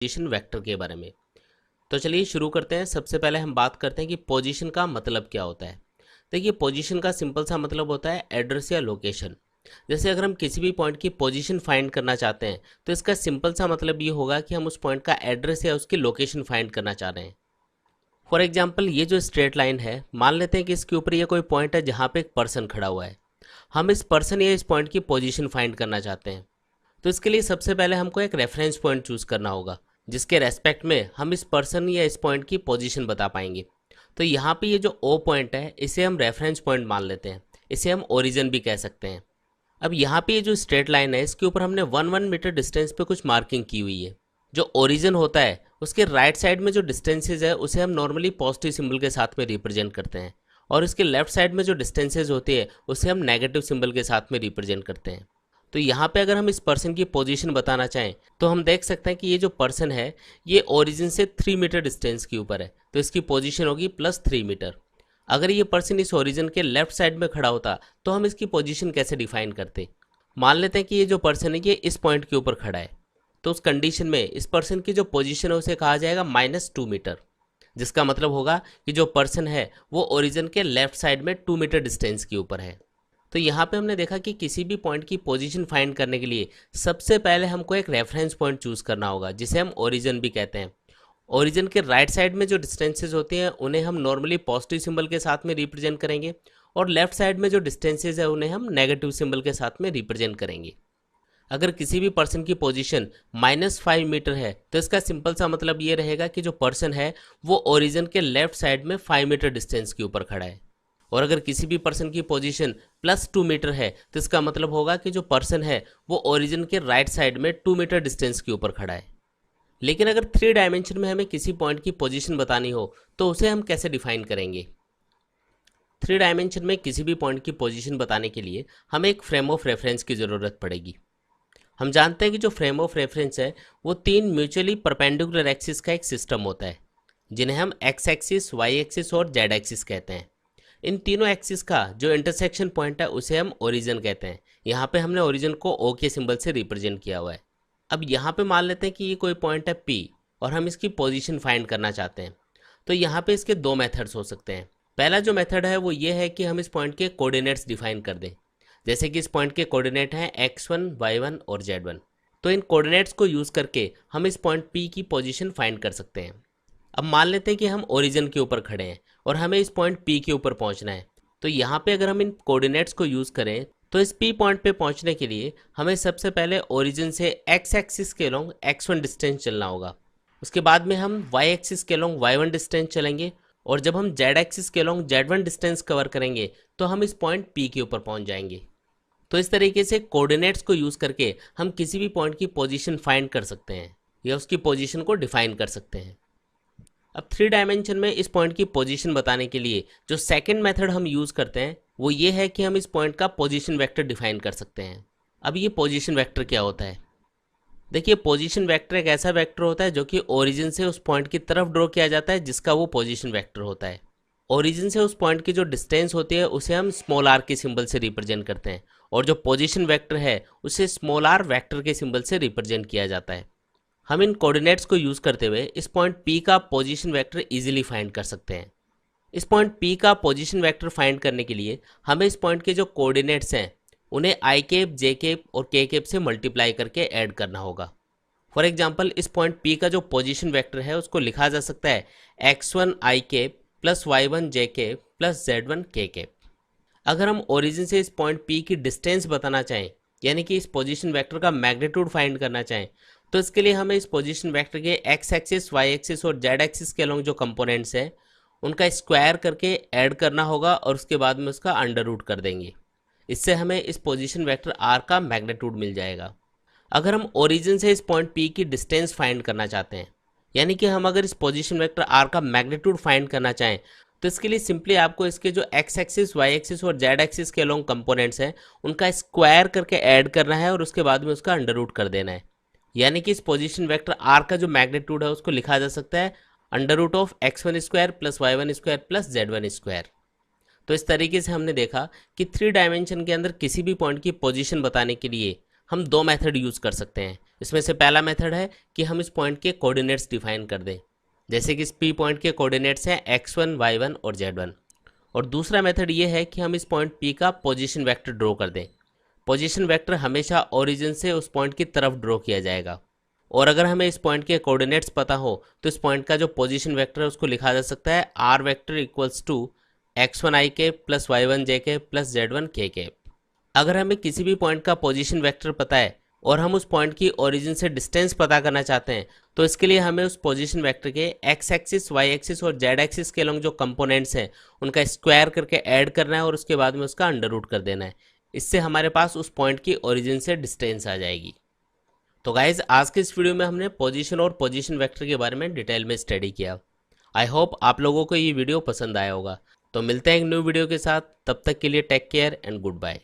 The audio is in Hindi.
पोजीशन वेक्टर के बारे में। तो चलिए शुरू करते हैं। सबसे पहले हम बात करते हैं कि पोजीशन का मतलब क्या होता है। देखिए, पोजीशन का सिंपल सा मतलब होता है एड्रेस या लोकेशन। जैसे अगर हम किसी भी पॉइंट की पोजीशन फाइंड करना चाहते हैं तो इसका सिंपल सा मतलब ये होगा कि हम उस पॉइंट का एड्रेस या उसकी लोकेशन फाइंड करना चाह रहे हैं। फॉर एग्जाम्पल, ये जो स्ट्रेट लाइन है, मान लेते हैं कि इसके ऊपर ये कोई पॉइंट है जहाँ पे एक पर्सन खड़ा हुआ है। हम इस पर्सन या इस पॉइंट की पोजीशन फाइंड करना चाहते हैं। तो इसके लिए सबसे पहले हमको एक रेफरेंस पॉइंट चूज करना होगा जिसके रेस्पेक्ट में हम इस पर्सन या इस पॉइंट की पोजीशन बता पाएंगे। तो यहाँ पे ये जो ओ पॉइंट है इसे हम रेफरेंस पॉइंट मान लेते हैं। इसे हम ओरिजिन भी कह सकते हैं। अब यहाँ पे ये जो स्ट्रेट लाइन है इसके ऊपर हमने 1 मीटर डिस्टेंस पे कुछ मार्किंग की हुई है। जो ओरिजिन होता है उसके राइट साइड में जो डिस्टेंसेज है उसे हम नॉर्मली पॉजिटिव सिंबल के साथ में रिप्रेजेंट करते हैं, और इसके लेफ्ट साइड में जो डिस्टेंसेज होती है उसे हम नेगेटिव सिंबल के साथ में रिप्रेजेंट करते हैं। तो यहाँ पे अगर हम इस पर्सन की पोजीशन बताना चाहें तो हम देख सकते हैं कि ये जो पर्सन है ये ओरिजिन से 3 मीटर डिस्टेंस के ऊपर है, तो इसकी पोजीशन होगी +3 मीटर। अगर ये पर्सन इस ओरिजिन के लेफ्ट साइड में खड़ा होता तो हम इसकी पोजीशन कैसे डिफाइन करते। मान लेते हैं कि ये जो पर्सन है ये इस पॉइंट के ऊपर खड़ा है, तो उस कंडीशन में इस पर्सन की जो पोजीशन है उसे कहा जाएगा -2 मीटर, जिसका मतलब होगा कि जो पर्सन है वो ओरिजिन के लेफ्ट साइड में 2 मीटर डिस्टेंस के ऊपर है। तो यहाँ पे हमने देखा कि किसी भी पॉइंट की पोजीशन फाइंड करने के लिए सबसे पहले हमको एक रेफरेंस पॉइंट चूज करना होगा जिसे हम ओरिजिन भी कहते हैं। ओरिजिन के राइट साइड में जो डिस्टेंसेज होते हैं उन्हें हम नॉर्मली पॉजिटिव सिंबल के साथ में रिप्रेजेंट करेंगे, और लेफ्ट साइड में जो डिस्टेंसेज है उन्हें हम नेगेटिव सिंबल के साथ में रिप्रेजेंट करेंगे। अगर किसी भी पर्सन की पोजीशन -5 मीटर है तो इसका सिंपल सा मतलब ये रहेगा कि जो पर्सन है वो ओरिजिन के लेफ्ट साइड में 5 मीटर डिस्टेंस के ऊपर खड़ा है। और अगर किसी भी पर्सन की पोजीशन +2 मीटर है तो इसका मतलब होगा कि जो पर्सन है वो ओरिजिन के राइट साइड में 2 मीटर डिस्टेंस के ऊपर खड़ा है। लेकिन अगर 3 डायमेंशन में हमें किसी पॉइंट की पोजीशन बतानी हो तो उसे हम कैसे डिफाइन करेंगे। 3 डायमेंशन में किसी भी पॉइंट की पोजीशन बताने के लिए हमें एक फ्रेम ऑफ रेफरेंस की ज़रूरत पड़ेगी। हम जानते हैं कि जो फ्रेम ऑफ रेफरेंस है वो 3 म्यूचुअली परपेंडिकुलर एक्सिस का एक सिस्टम होता है, जिन्हें हम एक्स एक्सिस, वाई एक्सिस और जेड एक्सिस कहते हैं। इन तीनों एक्सिस का जो इंटरसेक्शन पॉइंट है उसे हम ओरिजिन कहते हैं। यहाँ पे हमने ओरिजिन को ओ के सिंबल से रिप्रेजेंट किया हुआ है। अब यहाँ पे मान लेते हैं कि ये कोई पॉइंट है पी और हम इसकी पोजीशन फाइंड करना चाहते हैं। तो यहाँ पे इसके दो मेथड्स हो सकते हैं। पहला जो मेथड है वो ये है कि हम इस पॉइंट के कोऑर्डिनेट्स डिफाइन कर दें। जैसे कि इस पॉइंट के कोऑर्डिनेट हैं x1, y1 और z1। तो इन कोऑर्डिनेट्स को यूज़ करके हम इस पॉइंट P की पोजीशन फाइंड कर सकते हैं। अब मान लेते हैं कि हम ओरिजिन के ऊपर खड़े हैं और हमें इस पॉइंट P के ऊपर पहुंचना है। तो यहाँ पे अगर हम इन कोऑर्डिनेट्स को यूज़ करें तो इस P पॉइंट पे पहुंचने के लिए हमें सबसे पहले ओरिजिन से x एक्सिस के अलोंग x1 डिस्टेंस चलना होगा। उसके बाद में हम y एक्सिस के अलोंग y1 डिस्टेंस चलेंगे, और जब हम z एक्सिस के अलोंग z1 डिस्टेंस कवर करेंगे तो हम इस पॉइंट P के ऊपर पहुंच जाएंगे। तो इस तरीके से कोऑर्डिनेट्स को यूज़ करके हम किसी भी पॉइंट की पोजीशन फाइंड कर सकते हैं या उसकी पोजीशन को डिफाइन कर सकते हैं। अब 3 डायमेंशन में इस पॉइंट की पोजीशन बताने के लिए जो सेकंड मेथड हम यूज़ करते हैं वो ये है कि हम इस पॉइंट का पोजीशन वेक्टर डिफाइन कर सकते हैं। अब ये पोजीशन वेक्टर क्या होता है? देखिए, पोजीशन वेक्टर एक ऐसा वेक्टर होता है जो कि ओरिजिन से उस पॉइंट की तरफ ड्रॉ किया जाता है जिसका वो पोजीशन वेक्टर होता है। ओरिजिन से उस पॉइंट की जो डिस्टेंस होती है उसे हम स्मॉल r के सिंबल से रिप्रेजेंट करते हैं, और जो पोजीशन वेक्टर है उसे स्मॉल r वेक्टर के सिंबल से रिप्रेजेंट किया जाता है। हम इन कोऑर्डिनेट्स को यूज़ करते हुए इस पॉइंट P का पोजीशन वेक्टर इजीली फाइंड कर सकते हैं। इस पॉइंट P का पोजीशन वेक्टर फाइंड करने के लिए हमें इस पॉइंट के जो कोऑर्डिनेट्स हैं उन्हें i कैप, j कैप और k कैप से मल्टीप्लाई करके ऐड करना होगा। फॉर एग्जाम्पल, इस पॉइंट P का जो पोजीशन वेक्टर है उसको लिखा जा सकता है x1 i cap plus y1 j cap plus z1 k cap. अगर हम ओरिजिन से इस पॉइंट P की डिस्टेंस बताना चाहें, यानी कि इस पोजीशन वेक्टर का मैग्नीट्यूड फाइंड करना चाहें, तो इसके लिए हमें इस पोजीशन वेक्टर के x एक्सिस, y एक्सिस और z एक्सिस के अलोंग जो कंपोनेंट्स हैं उनका स्क्वायर करके ऐड करना होगा, और उसके बाद में उसका अंडर रूट कर देंगे। इससे हमें इस पोजीशन वेक्टर r का मैग्नीट्यूड मिल जाएगा। अगर हम ओरिजिन से इस पॉइंट P की डिस्टेंस फाइंड करना चाहते हैं, यानी कि हम अगर इस पोजीशन वेक्टर r का मैग्नीट्यूड फाइंड करना चाहें, तो इसके लिए सिंपली आपको इसके जो x एक्सिस, y एक्सिस और z एक्सिस के अलोंग कंपोनेंट्स हैं उनका स्क्वायर करके ऐड करना है और उसके बाद में उसका अंडर रूट कर देना है। यानी कि इस पोजीशन वेक्टर r का जो मैग्नीट्यूड है उसको लिखा जा सकता है √of x1 square plus y1 square plus z1 square. तो इस तरीके से हमने देखा कि 3 डायमेंशन के अंदर किसी भी पॉइंट की पोजीशन बताने के लिए हम दो मेथड यूज़ कर सकते हैं। इसमें से पहला मेथड है कि हम इस पॉइंट के कोऑर्डिनेट्स डिफाइन कर दें, जैसे कि इस पी पॉइंट के कोऑर्डिनेट्स हैं x1, y1 और z1। और दूसरा मेथड ये है कि हम इस पॉइंट पी का पोजीशन वेक्टर ड्रॉ कर दें। पोजीशन वेक्टर हमेशा ओरिजिन से उस पॉइंट की तरफ ड्रॉ किया जाएगा, और अगर हमें इस पॉइंट के कोऑर्डिनेट्स पता हो तो इस पॉइंट का जो पोजीशन वेक्टर है उसको लिखा जा सकता है r vector equals to x1i के प्लस y1 j के प्लस z1 k के। अगर हमें किसी भी पॉइंट का पोजीशन वेक्टर पता है और हम उस पॉइंट की ओरिजिन से डिस्टेंस पता करना चाहते हैं, तो इसके लिए हमें उस पोजीशन वेक्टर के एक्स एक्सिस, वाई एक्सिस और जेड एक्सिस के लॉन्ग जो कंपोनेंट्स हैं उनका स्क्वायर करके ऐड करना है और उसके बाद में उसका अंडर रूट कर देना है। इससे हमारे पास उस पॉइंट की ओरिजिन से डिस्टेंस आ जाएगी। तो गाइज, आज के इस वीडियो में हमने पोजीशन और पोजीशन वेक्टर के बारे में डिटेल में स्टडी किया। आई होप आप लोगों को ये वीडियो पसंद आया होगा। तो मिलते हैं एक न्यू वीडियो के साथ, तब तक के लिए take care and good bye.